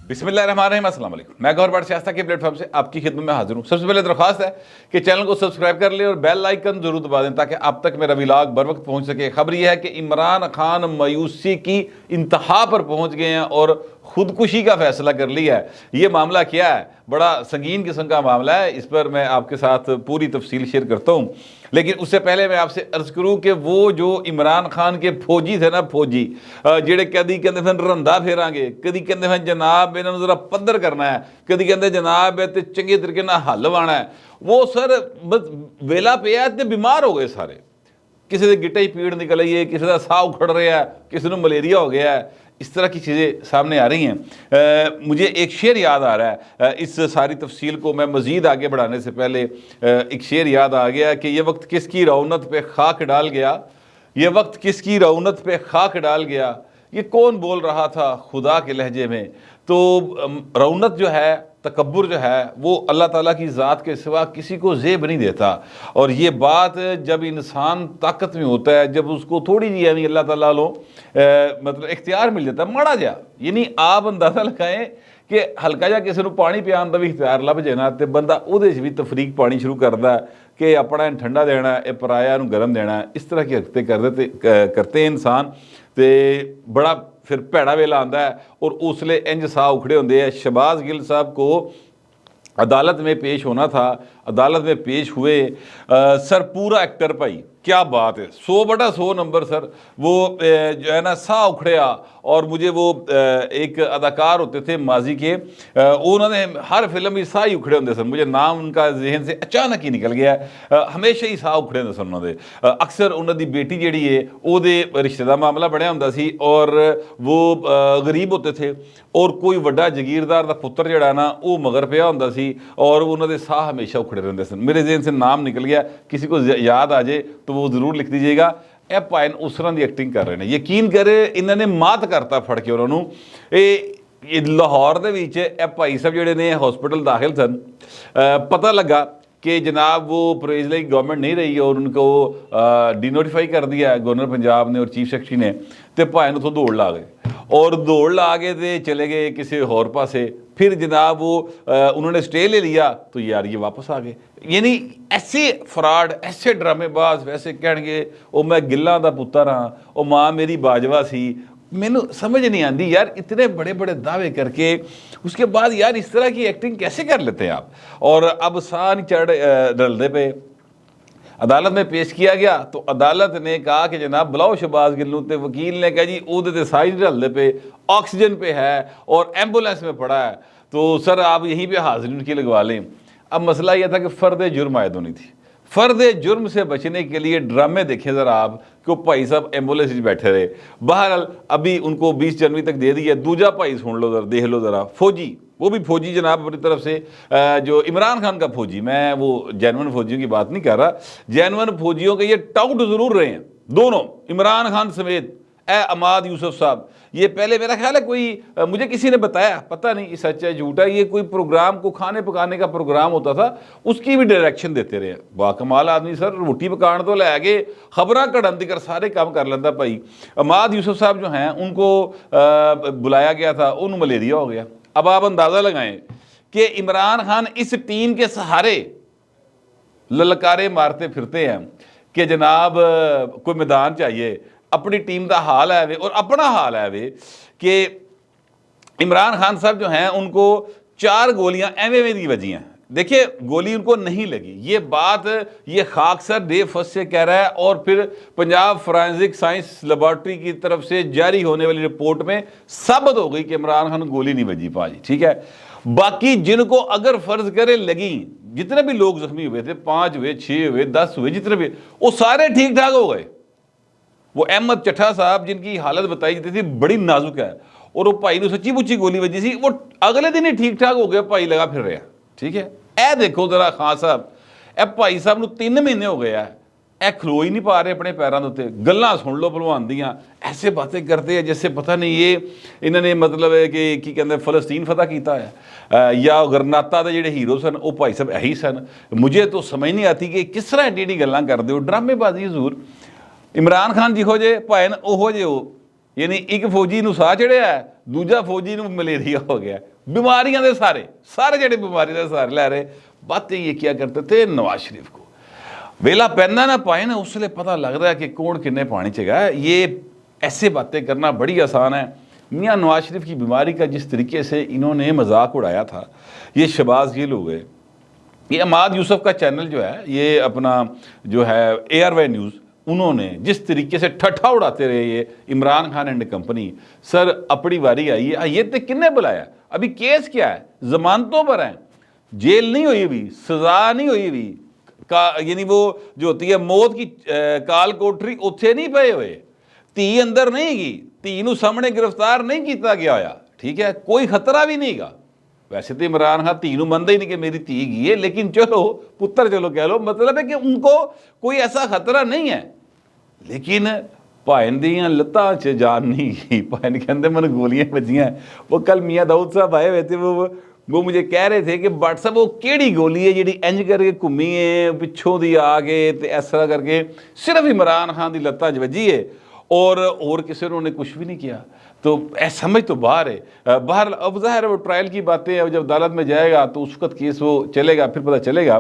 बिस्मिल्लाहिर्रहमानिर्रहीम, अस्सलाम वालेकुम। मैं गौहर बट शास्ता के प्लेटफॉर्म से आपकी खिदमत में हाजिर हूँ। सबसे पहले दरख्वास्त है कि चैनल को सब्सक्राइब कर लें और बेल आइकन जरूर दबा दें ताकि आप तक मेरा व्लॉग बर वक्त पहुँच सके। खबर यह है कि इमरान खान मायूसी की इंतहा पर पहुँच गए हैं और खुदकुशी का फैसला कर लिया है। ये मामला क्या है? बड़ा संगीन किस्म का मामला है, इस पर मैं आपके साथ पूरी तफसील शेयर करता हूँ। लेकिन उससे पहले मैं आपसे अर्ज करूँ कि वो जो इमरान खान के फौजी थे ना, फौजी जेड़े कदी कहते थे रंधा फेरांगे, कदी कहते थे जनाब इन्होंने जरा पद्धर करना है, कदी कहते जनाब तो चंगे तरीके नाल हल लवाना है। वो सर बस वेला पिया ते बीमार हो गए सारे। किसी के गिट्टे पीड़ निकल आई है, किसी का साह उखड़ रहा है, किसी को मलेरिया हो गया है। इस तरह की चीज़ें सामने आ रही हैं। मुझे एक शेर याद आ रहा है। इस सारी तफसील को मैं मज़ीद आगे बढ़ाने से पहले एक शेर याद आ गया कि ये वक्त किसकी रौनत पे खाक डाल गया, ये वक्त किसकी रौनत पे खाक डाल गया। ये कौन बोल रहा था खुदा के लहजे में? तो रौनत जो है, तकब्बुर जो है, वो अल्लाह ताला की ज़ात के सिवा किसी को ज़ेब नहीं देता। और ये बात जब इंसान ताकत में होता है, जब उसको थोड़ी जी यानी अल्लाह ताला लो मतलब इख्तियार मिल जाता है माड़ा जा, यानी आप अंदाज़ा लगाएं कि हल्का जा किसी को पानी पियान का भी इख्तियार लभ जाए ना, तो बंदा उहदे च भी तफरीक पानी शुरू करता है कि अपना ठंडा देना है, पराया गर्म देना है। इस तरह की हरकतें करते हैं इंसान, तो बड़ा फिर भैड़ा वेला आंदा है और उसले इंज साह उखड़े होंगे हैं। शहबाज गिल साहब को अदालत में पेश होना था, अदालत में पेश हुए। सर पूरा एक्टर भाई, क्या बात है, 100/100 नंबर सर। वो जो है ना साह उखड़िया। और मुझे वो एक अदाकार होते थे माजी के, उन्होंने हर फिल्म में साह ही उखड़े होंगे सर। मुझे नाम उनका जहन से अचानक ही निकल गया। हमेशा ही साह उखड़े होंगे सर उन्होंने। अक्सर उन्होंने बेटी जी है वो रिश्ते का मामला बनया होंदा सी और वो गरीब होते थे और कोई वड्डा जगीरदार का पुत्र जड़ा ना वो मगर पिया होंदा सी और उन्होंने साह हमेशा उखड़े रहते सन। मेरे जहन से नाम निकल गया, किसी को याद आ जाए तो वो जरूर लिख दीजिएगा। ਇਹ ਭਾਈ ਉਸ ਤਰ੍ਹਾਂ ਦੀ ਐਕਟਿੰਗ ਕਰ ਰਹੇ ਨੇ, ਯਕੀਨ ਕਰੇ ਇਹਨਾਂ ਨੇ ਮਾਤ ਕਰਤਾ ਫੜ ਕੇ ਉਹਨਾਂ ਨੂੰ। ਇਹ ਲਾਹੌਰ ਦੇ ਵਿੱਚ ਇਹ ਭਾਈ ਸਾਹਿਬ ਜਿਹੜੇ ਨੇ हॉस्पिटल दाखिल सन। पता लगा कि जनाब वो प्रोविजनल लाइक गवर्नमेंट नहीं रही और उनको डिनोटिफाई कर दिया है गवर्नर पंजाब ने और चीफ सेक्रेटरी ने। तो भाई ने तो दौड़ ला गए और दौड़ ला के तो चले गए किसी होर पासे। फिर जनाब वो उन्होंने स्टे ले लिया तो यार ये वापस आ गए। यानी ऐसे फ्रॉड, ऐसे ड्रामेबाज, वैसे कहेंगे वो मैं गिल्लां दा पुत्तर हाँ, वो माँ मेरी बाजवा सी। मैनू समझ नहीं आती यार, इतने बड़े बड़े दावे करके उसके बाद यार इस तरह की एक्टिंग कैसे कर लेते हैं आप। और अब साह नहीं चढ़ डलते पे। अदालत में पेश किया गया तो अदालत ने कहा कि जनाब बुलाओ शहबाज गिल नूं। ते वकील ने कहा जी वो साह नहीं डलते पे, ऑक्सीजन पे है और एम्बुलेंस में पड़ा है, तो सर आप यहीं पे हाजिरी उनकी लगवा लें। अब मसला यह था कि फ़र्द जुर्म आयद होनी थी। फ़र्द जुर्म से बचने के लिए ड्रामे देखें ज़रा आप कि भाई साहब एम्बुलेंस में बैठे रहे। बहरहाल अभी उनको 20 जनवरी तक दे दिया। दूजा भाई सुन लो ज़रा, देख लो ज़रा, फौजी, वो भी फौजी जनाब अपनी तरफ से जो इमरान खान का फौजी, मैं वो जैनवन फौजियों की बात नहीं कर रहा, जैनवन फौजियों के ये टाउट ज़रूर रहे हैं दोनों, इमरान खान समेत अमाद यूसुफ साहब। ये पहले मेरा ख्याल है कोई मुझे किसी ने बताया, पता नहीं सच है झूठा, ये कोई प्रोग्राम को खाने पकाने का प्रोग्राम होता था, उसकी भी डायरेक्शन देते रहे। बाकमाल आदमी सर, रोटी पकाने तो लैके खबरां घड़न तक सारे काम कर लेंदा भाई। अमाद यूसुफ साहब जो हैं उनको बुलाया गया था, उन्होंने मलेरिया हो गया। अब आप अंदाज़ा लगाएं कि इमरान खान इस टीम के सहारे ललकारे मारते फिरते हैं कि जनाब कोई मैदान चाहिए, अपनी टीम का हाल है वे और अपना हाल है वे कि इमरान खान साहब जो हैं उनको 4 गोलियां एवं की वजी हैं। देखिए गोली उनको नहीं लगी, ये बात ये खाक सर डे फर्स्ट से कह रहा है और फिर पंजाब फोरेंसिक साइंस लेबॉर्ट्री की तरफ से जारी होने वाली रिपोर्ट में साबित हो गई कि इमरान खान गोली नहीं बजी पाजी। ठीक है, बाकी जिनको अगर फर्ज करे लगी, जितने भी लोग जख्मी हुए थे, 5 हुए, 6 हुए, 10 हुए, जितने भी, वो सारे ठीक ठाक हो गए। वो अहमद चट्ठा साहब जिनकी हालत बताई जाती थी बड़ी नाजुक है और वो भाई ने सच्ची मुच्ची गोली बजी सी, वो अगले दिन ही ठीक ठाक हो गया, भाई लगा फिर रहा। ठीक है, ए देखो जरा खान साहब, ए भाई साहब नूं 3 महीने हो गए है, ए खलो ही नहीं पा रहे अपने पैरों के उत्ते। गल्लां सुन लो भलवान दियां, ऐसे बातें करते हैं जैसे पता नहीं ये इन्होंने मतलब है कि की कहते फलस्तीन फतह किया है या गरनाता के जोड़े हीरो सन वो भाई साहब यही सन। मुझे तो समझ नहीं आती कि किस तरह एडी एडी गल्लां करते हो, ड्रामेबाजी हजूर। इमरान खान जिहो जे भाई ओहो जे हो, यानी एक फौजी नूं साह चढ़िया, दूजा फौजी नूं मलेरिया हो गया। बीमारियां दे सारे सारे जेडे बीमारी दे सहारे लै रहे, बातें ये क्या करते थे नवाज शरीफ को वेला पैंदा ना पाए ना उसले पता लगता है कि कौन किन्ने पानी च गया। ये ऐसे बातें करना बड़ी आसान है। मियाँ नवाज शरीफ की बीमारी का जिस तरीके से इन्होंने मजाक उड़ाया था, ये शहबाज गिल हो गए, ये अमाद यूसुफ का चैनल जो है, ये अपना जो है ARY न्यूज़, उन्होंने जिस तरीके से ठट्ठा उड़ाते रहे ये Imran Khan and company. Sir अपनी बारी आई है, ये तो किन्ने बुलाया, अभी केस क्या है, जमानतों पर हैं, जेल नहीं हुई हुई, सजा नहीं हुई हुई का, यानी वो जो होती है मौत की काल कोठरी उत्थे नहीं पे हुए, धी अंदर नहीं गई, धी नूं सामने गिरफ्तार नहीं किया गया होया, ठीक है, कोई खतरा भी नहीं गा। वैसे तो इमरान खान धी नूं मनदा ही नहीं कि मेरी धी गई है, लेकिन चलो पुत्र चलो कह लो, मतलब है कि उनको कोई ऐसा खतरा नहीं है। लेकिन भाइन दियां लत्तां च जान नहीं गई, भाइन कहते मन गोलियां बजियां। वो कल मियाँ दाऊद साहब आए हुए थे, वो मुझे कह रहे थे कि बट साहब वो केड़ी गोली है जी इंज करके घूमी है पिछों दी आ गए तो इस तरह करके सिर्फ इमरान खान की लत्तां च वजी है और किसी उन्होंने कुछ भी नहीं किया। तो समझ तो बाहर है। बाहर अब ज़ाहिर है वो ट्रायल की बातें हैं, जब अदालत में जाएगा तो उस वक्त केस वो चलेगा, फिर पता चलेगा।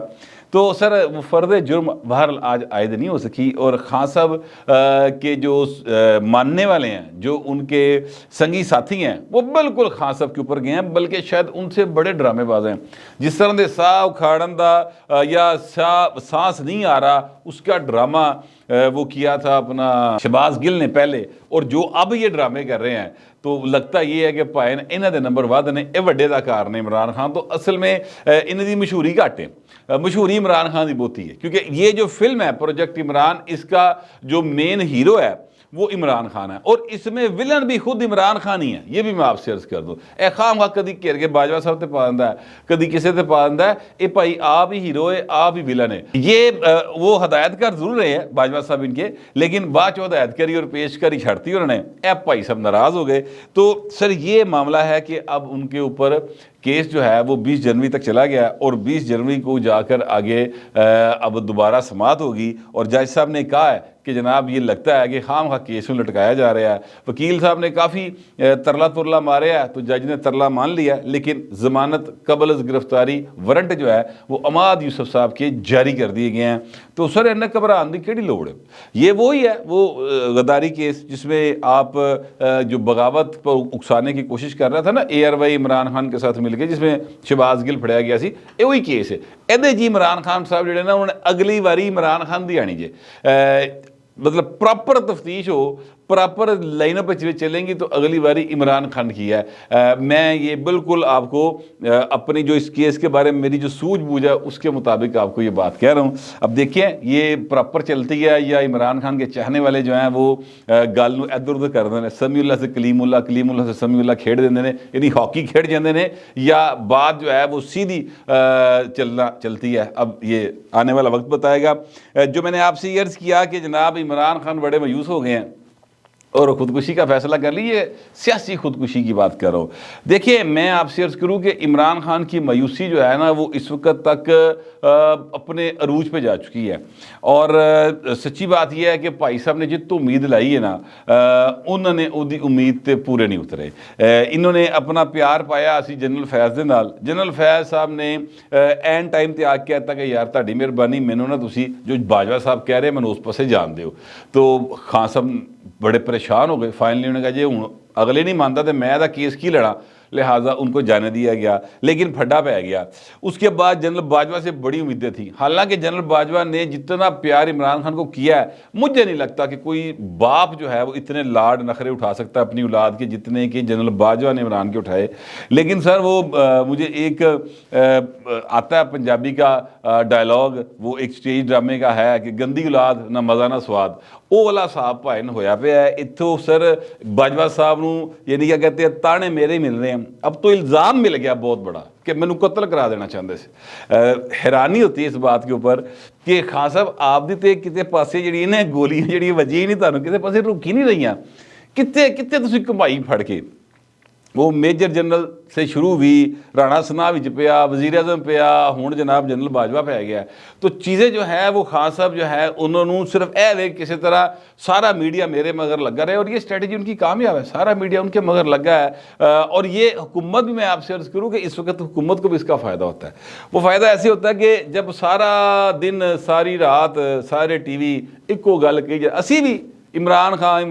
तो सर वो फ़र्द जुर्म बाहर आज आयद नहीं हो सकी। और खान साहब के जो मानने वाले हैं, जो उनके संगी साथी हैं, वो बिल्कुल खान साहब के ऊपर गए हैं, बल्कि शायद उनसे बड़े ड्रामेबाज हैं। जिस तरह के साह उखाड़न का या सांस नहीं आ रहा उसका ड्रामा वो किया था अपना शहबाज गिल ने पहले, और जो अब ये ड्रामे कर रहे हैं, तो लगता ये है कि भाई इन्हों के नंबर वध ने, ये वड्डे दा कारण ने इमरान खान। तो असल में इन्हों की मशहूरी घट है, मशहूरी इमरान खान की बहुती है, क्योंकि ये जो फिल्म है प्रोजेक्ट इमरान, इसका जो मेन हीरो है वो इमरान खान है, और इसमें विलन भी खुद इमरान खान ही है। ये भी मैं आपसे अर्ज कर दूँ, ए खाम खा कभी घेर के बाजवा साहब ते पा दिंदा है, कभी किसी ते पा दिंदा है, ये भाई आप ही हीरो है, आप ही विलन है। ये वो हदायतकार जरूर रहे हैं बाजवा साहब इनके, लेकिन बाद चो हदायतकारी और पेशकारी छड़ती उन्होंने, ए भाई साहब नाराज़ हो गए। तो सर ये मामला है कि अब उनके ऊपर केस जो है वो 20 जनवरी तक चला गया, और 20 जनवरी को जाकर आगे अब दोबारा समाअत होगी। और जज साहब ने कहा है कि जनाब ये लगता है कि खाम खा केस में लटकाया जा रहा है। वकील साहब ने काफ़ी तरला तुरला मारे है, तो जज ने तरला मान लिया, लेकिन ज़मानत कबल गिरफ्तारी वारंट जो है वो अमाद यूसुफ साहब के जारी कर दिए गए हैं। तो सर इन्हें घबराने की केड़ी लोड़ है, ये वही है वो गद्दारी केस जिसमें आप जो बगावत पर उकसाने की कोशिश कर रहा था ना ARY इमरान खान के साथ मिलकर, जिसमें शहबाज गिल फड़िया गया सी, ये वही केस है। ਇਹਦੇ जी इमरान खान साहब ਜਿਹੜੇ ना उन्होंने अगली बारी इमरान खान दी आनी जे, मतलब प्रॉपर तफ्तीश हो, प्रॉपर लाइनअप चलेंगी, तो अगली बारी इमरान खान की है। मैं ये बिल्कुल आपको अपनी जो इस केस के बारे में मेरी जो सूझबूझ है उसके मुताबिक आपको ये बात कह रहा हूँ। अब देखिए ये प्रॉपर चलती है या इमरान खान के चाहने वाले जो हैं वो गल नूं इधर उधर कर देंगे, समीउल्लाह से कलीमुल्लाह, कलीमुल्लाह से समीउल्लाह खेड़ देंगे ने, यानी हॉकी खेड़ जाते हैं, या बात जो है वो सीधी चलती है। अब ये आने वाला वक्त बताएगा। जो मैंने आपसे ये अर्ज़ किया कि जनाब इमरान खान बड़े मायूस हो गए हैं और ख़ुदकुशी का फैसला कर लीजिए, सियासी ख़ुदकुशी की बात कर रहा हूँ। देखिए मैं आपसे अर्ज़ करूँ कि इमरान खान की मायूसी जो है ना वो इस वक्त तक अपने अरूज पे जा चुकी है। और सच्ची बात यह है कि भाई साहब ने जितों उम्मीद लाई है ना, उन्होंने उदी उम्मीद ते पूरे नहीं उतरे। इन्होंने अपना प्यार पाया असी जनरल फैज़ दे नाल। जनरल फैज़ साहब ने एन टाइम ते आके कहता कि यार तुहाडी मेहरबानी, मैनू ना तुसी जो बाजवा साहब कह रहे मैनू उस पासे जान दिओ। तो खान साहब बड़े परेशान हो गए। फाइनली उन्होंने कहा जी हूँ अगले नहीं मानता तो मैं दा केस की लड़ा, लिहाजा उनको जाने दिया गया, लेकिन फड्डा पै गया। उसके बाद जनरल बाजवा से बड़ी उम्मीदें थी। हालांकि जनरल बाजवा ने जितना प्यार इमरान खान को किया है, मुझे नहीं लगता कि कोई बाप जो है वो इतने लाड नखरे उठा सकता है अपनी औलाद के जितने कि जनरल बाजवा ने इमरान के उठाए। लेकिन सर वो मुझे एक आता है पंजाबी का डायलॉग, वो एक स्टेज ड्रामे का है कि गंदी औलाद ना मज़ा ना स्वाद, वो वाला हिसाब भाई ने होया पे है। इत्थों सर बाजवा साहब नूं यानी क्या कहते हैं ताने मेरे ही मिल रहे हैं। अब तो इल्ज़ाम मिल गया बहुत बड़ा कि मैनू कत्ल करा देना चाहते से। हैरानी होती है इस बात के ऊपर कि खान साहब आप दी ते किते पासे जिहड़ी इन्हें गोलियां जिहड़ी वजी नहीं, तुहानूं किते पासे रुकी नहीं रही, किते किते तुसीं घुमाई फड़ के वो मेजर जनरल से शुरू हुई, राणा सना विच पिया, वजीर आजम पिया, हुण जनाब जनरल बाजवा पै गया। तो चीज़ें जो है वो खान साहब जो है उन्होंने सिर्फ ए वे किसी तरह सारा मीडिया मेरे मगर लगा रहे, और ये स्ट्रेटजी उनकी कामयाब है, सारा मीडिया उनके मगर लगा है। और ये हुकूमत भी, मैं आपसे अर्ज़ करूँ कि इस वक्त हुकूमत को भी इसका फ़ायदा होता है। वो फ़ायदा ऐसे होता है कि जब सारा दिन सारी रात सारे TV इको गल कही जाए, असी भी इमरान खान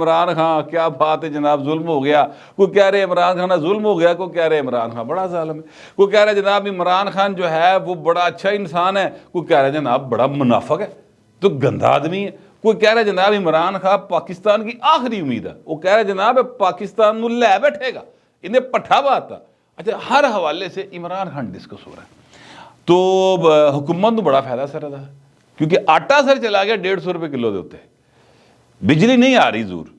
क्या बात है जनाब, जुल्म हो गया, कोई कह रहे इमरान खान जुल्म हो गया, कोई कह रहे इमरान खान बड़ा जालिम है, कोई कह रहे जनाब इमरान खान जो है वो बड़ा अच्छा इंसान है, कोई कह रहे जनाब बड़ा मुनाफिक है, तो गंदा आदमी है, कोई कह रहे जनाब इमरान खान पाकिस्तान की आखिरी उम्मीद है, वो कह रहे जनाब पाकिस्तान को लै बैठेगा, इन्हें पट्ठा बात था। अच्छा, हर हवाले से इमरान खान डिस्कस हो रहा है। तो हुकूमत को बड़ा फायदा सर था, क्योंकि आटा सर चला गया 150 रुपये किलो के उत्ते, बिजली नहीं आ रही जरूर,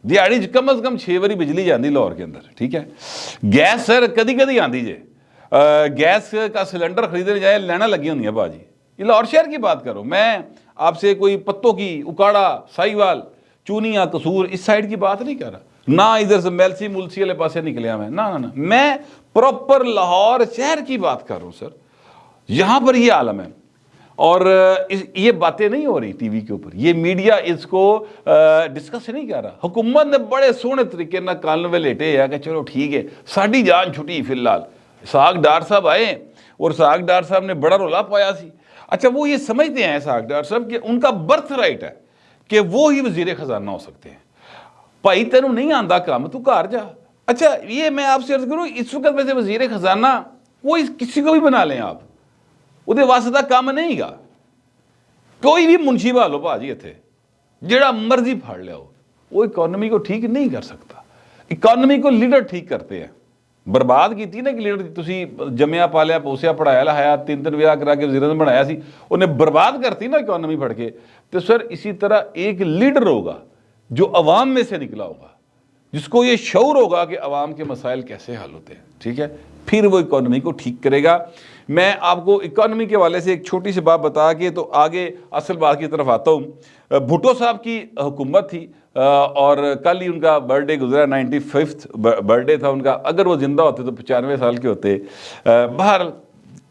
दिहाड़ी कम अज कम 6 बारी बिजली जाती लाहौर के अंदर, ठीक है। गैस सर कदी कदी आती जे, गैस का सिलेंडर खरीदने जाए लाइना लगी होंगी भाजी। ये लाहौर शहर की बात करो, मैं आपसे कोई पत्तों की, उकाड़ा, साहिवाल, चूनिया, कसूर इस साइड की बात नहीं कर रहा, ना इधर से मेलसी मुलसी वाले पासे निकलिया मैं, ना, मैं प्रॉपर लाहौर शहर की बात कर रहा हूँ सर। यहाँ पर ये आलम है, और ये बातें नहीं हो रही टीवी के ऊपर, ये मीडिया इसको डिस्कस नहीं कर रहा। हुकूमत ने बड़े सोहने तरीके ना कान वे लेटे है कि चलो ठीक है साड़ी जान छुटी फिलहाल। साग डार साहब आए और साग डार साहब ने बड़ा रौला पाया सी। अच्छा, वो ये समझते हैं साग डार साहब कि उनका बर्थ राइट है कि वो ही वजीर खजाना हो सकते हैं। भाई तेनू नहीं आंदा काम, तू घर जा। अच्छा, ये मैं आपसे अर्ज करूँ, इस वक्त वैसे वजीर खजाना कोई किसी को भी बना लें आप, ਉਹਦੇ ਵਾਸਤੇ ਦਾ ਕੰਮ ਨਹੀਂਗਾ। कोई भी मुंशी भालो भाजी इत्थे जेड़ा मर्जी फड़ लिया वो इकोनॉमी को ठीक नहीं कर सकता। इकोनॉमी को लीडर ठीक करते हैं। बर्बाद की ना कि लीडर तुसी जमया पालिया पोसिया पढ़ाया लहाया 3 विआह करा के वज़ीर आज़म बनाया सी, उन्हें बर्बाद करती ना इकोनॉमी फड़ के। तो सर इसी तरह एक लीडर होगा जो अवाम में से निकला होगा, जिसको ये शऊर होगा कि अवाम के मसाइल कैसे हल होते हैं, ठीक है, फिर वो इकोनॉमी को ठीक करेगा। मैं आपको इकोनॉमी के वाले से एक छोटी सी बात बता के तो आगे असल बात की तरफ आता हूँ। भुट्टो साहब की हुकूमत थी और कल ही उनका बर्थडे गुजरा, 95th बर्थडे था उनका। अगर वो जिंदा होते तो 95 साल के होते। बाहर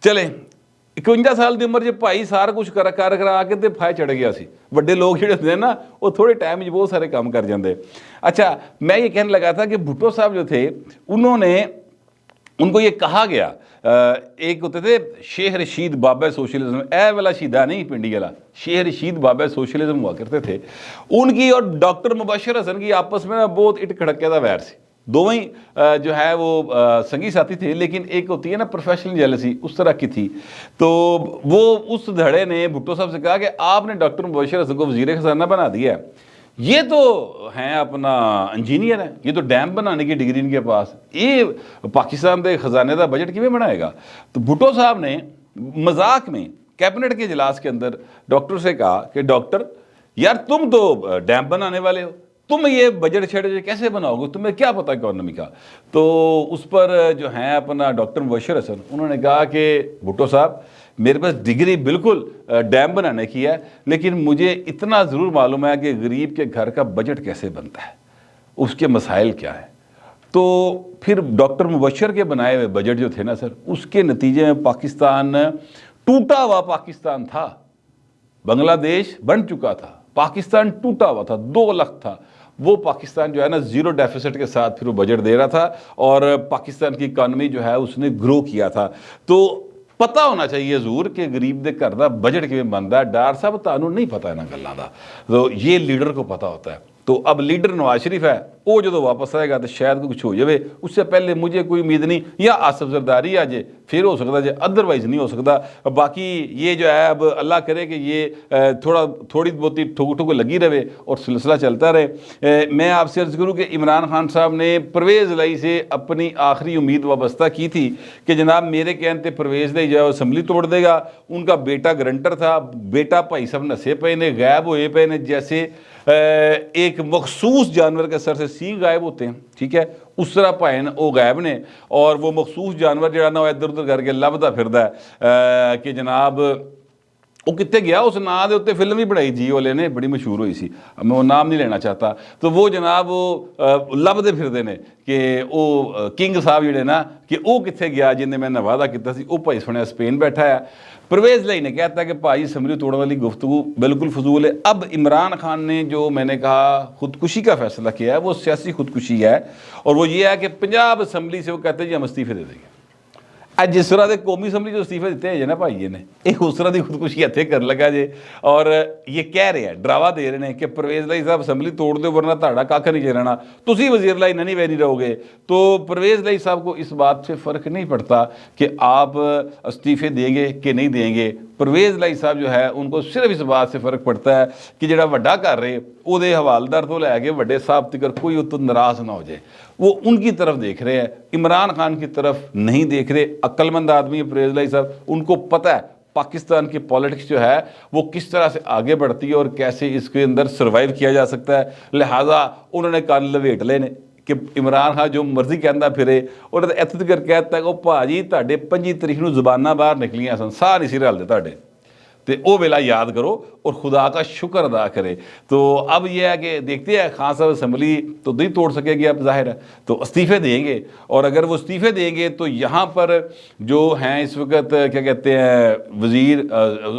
चले 51 साल की उम्र च भाई सारा कुछ कर करा के तो फाय चढ़ गया सी। बड़े लोग जो होते हैं ना वो थोड़े टाइम में बहुत सारे काम कर जाते। अच्छा, मैं ये कहने लगा था कि भुट्टो साहब जो थे उनको ये कहा गया, एक होते थे शेख रशीद बाबा सोशलिज्म, ए वाला शीदा नहीं पिंडी वाला, शेख रशीद बाबा सोशलिज्म हुआ करते थे। उनकी और डॉक्टर मुबशर हसन की आपस में ना बहुत इट खड़के का वैर सी। दोवें ही जो है वो संगी साथी थे, लेकिन एक होती है ना प्रोफेशनल जेलसी, उस तरह की थी। तो वो उस धड़े ने भुट्टो साहब से कहा कि आपने डॉक्टर मुबशर हसन को वजीर खजाना बना दिया है, ये तो हैं अपना इंजीनियर है, ये तो डैम बनाने की डिग्री इनके पास, ये पाकिस्तान के खजाने का बजट किमें बनाएगा। तो भुट्टो साहब ने मजाक में कैबिनेट के इजलास के अंदर डॉक्टर से कहा कि डॉक्टर यार तुम तो डैम बनाने वाले हो, तुम ये बजट छेड़ कैसे बनाओगे, तुम्हें क्या पता इकोनॉमी का। तो उस पर जो हैं अपना डॉक्टर मुबशर हसन, उन्होंने कहा कि भुट्टो साहब मेरे पास डिग्री बिल्कुल डैम बनाने की है, लेकिन मुझे इतना ज़रूर मालूम है कि गरीब के घर का बजट कैसे बनता है, उसके मसाइल क्या है। तो फिर डॉक्टर मुबशर के बनाए हुए बजट जो थे ना सर, उसके नतीजे में पाकिस्तान टूटा हुआ पाकिस्तान था। बांग्लादेश बन चुका था, पाकिस्तान टूटा हुआ था, 2 लाख था। वो पाकिस्तान जो है ना ज़ीरो डेफिसिट के साथ फिर वो बजट दे रहा था और पाकिस्तान की इकानमी जो है उसने ग्रो किया था। तो पता होना चाहिए जरूर कि गरीब के घर का बजट किमें बनता है। डार साहब तुहानू नहीं पता इन्हां गल्लां दा, तो ये लीडर को पता होता है। तो अब लीडर नवाज शरीफ है, वो जो वापस आएगा तो शायद कुछ हो जाए, उससे पहले मुझे कोई उम्मीद नहीं, या आसिफ जरदारी आ जाए फिर हो सकता है, अदरवाइज नहीं हो सकता। बाकी ये जो है अब अल्लाह करे कि ये थोड़ी बहुती ठुक ठुक लगी रहे और सिलसिला चलता रहे। मैं आपसे अर्ज़ करूँ कि इमरान खान साहब ने परवेज़ लाई से अपनी आखिरी उम्मीद वाबस्ता की थी कि जनाब मेरे कहने पर परवेज़ लाई जो है असम्बली तोड़ देगा। उनका बेटा गरंटर था, बेटा भाई साहब नसे पे ने, गायब होए पे ने, जैसे एक मखसूस जानवर के सर से सींग गायब होते हैं, ठीक है, उस तरह भाई वो गायब ने। और वो मखसूस जानवर जरा ना इधर उधर करके लभदा फिरदा कि जनाब वो कितने गया, उस नाम के उत्ते फिल्म भी बनाई जी वाले ने, बड़ी मशहूर हुई सी, मैं वो नाम नहीं लेना चाहता। तो वो जनाब वो लभदे फिरदे ने कि वो किंग साहब जिहड़े ना कि वो कित्थे गया जिन्हें मैंने वादा किया सी, वो भाई सुनिया स्पेन बैठा है। परवेज़ लाई ने कहता है कि भाई असम्बली तोड़ने वाली गुफ्तगू बिल्कुल फजूल है। अब इमरान खान ने जो मैंने कहा खुदकुशी का फैसला किया है वो सियासी खुदकुशी है, और वो ये है कि पंजाब असम्बली से वो कहते हैं जी हम इस्तीफे दे देंगे। ਅੱਜ जिस तरह के कौमी असम्बली जो इस्तीफे दिते है ना भाई ने, एक उस तरह की खुदकुशी इत्थे कर लगा जे, और ये कह रहे हैं डरावा दे रहे हैं कि परवेज़ लाई साहब असम्बली तोड़ दो वरना ताड़ा कख नहीं जे रहना, तुसी वज़ीर लाई नहीं वैनी रहोगे। तो परवेज़ लाई साहब को इस बात से फ़र्क नहीं पड़ता कि आप इस्तीफे देंगे कि नहीं देंगे। परवेज़ लाई साहब जो है उनको सिर्फ इस बात से फ़र्क पड़ता है कि जिहड़ा वड्डा कर रहे उहदे हवालदार तो लैके वड्डे साहब तक कोई उत्तों नाराज़ ना हो जाए, वो उनकी तरफ देख रहे हैं, इमरान खान की तरफ नहीं देख रहे। अक्लमंद आदमी है परवेज़ लाई साहब, उनको पता है पाकिस्तान की पॉलिटिक्स जो है वो किस तरह से आगे बढ़ती है और कैसे इसके अंदर सर्वाइव किया जा सकता है। लिहाजा उन्होंने कान लवेट ले ने कि इमरान खान जो मर्जी कहता फिरे, और इत्थे तक कहता है कि भाजी तुहाडे 25 तरीक नूं ज़ुबानां बाहर निकलियां सन, साह नहीं सी रलदे तुहाडे, तो वो वेला याद करो और खुदा का शुक्र अदा करे। तो अब यह है कि देखते हैं खान साहब असम्बली तो नहीं तोड़ सकेगी, अब जाहिर है तो इस्तीफ़े देंगे, और अगर वो इस्तीफ़े देंगे तो यहाँ पर जो हैं इस वक्त क्या कहते हैं वज़ीर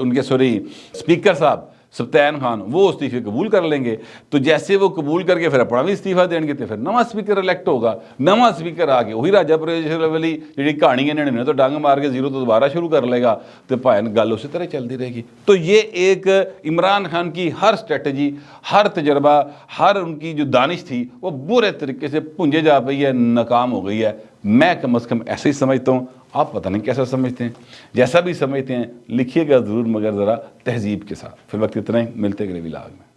उनके सॉरी स्पीकर साहब सप्तान खान, वो इस्तीफे कबूल कर लेंगे। तो जैसे वो कबूल करके फिर अपना भी इस्तीफा देंगे तो फिर नवा स्पीकर इलैक्ट होगा, नवा स्पीकर आके वही राजा परवेज़ वाली जी कहानी है 99 तो डंग मार के जीरो तो दोबारा शुरू कर लेगा, तो भाई गल उसी तरह चलती रहेगी। तो ये एक इमरान खान की हर स्ट्रैटेजी, हर तजर्बा, हर उनकी जो दानिश थी वो बुरे तरीके से भुंजे जा पई है, नाकाम हो गई है। मैं कम अज़ कम ऐसे ही समझता हूँ, आप पता नहीं कैसा समझते हैं। जैसा भी समझते हैं लिखिएगा ज़रूर, मगर ज़रा तहज़ीब के साथ। फिर वक्त इतना ही, मिलते अगले व्लॉग में।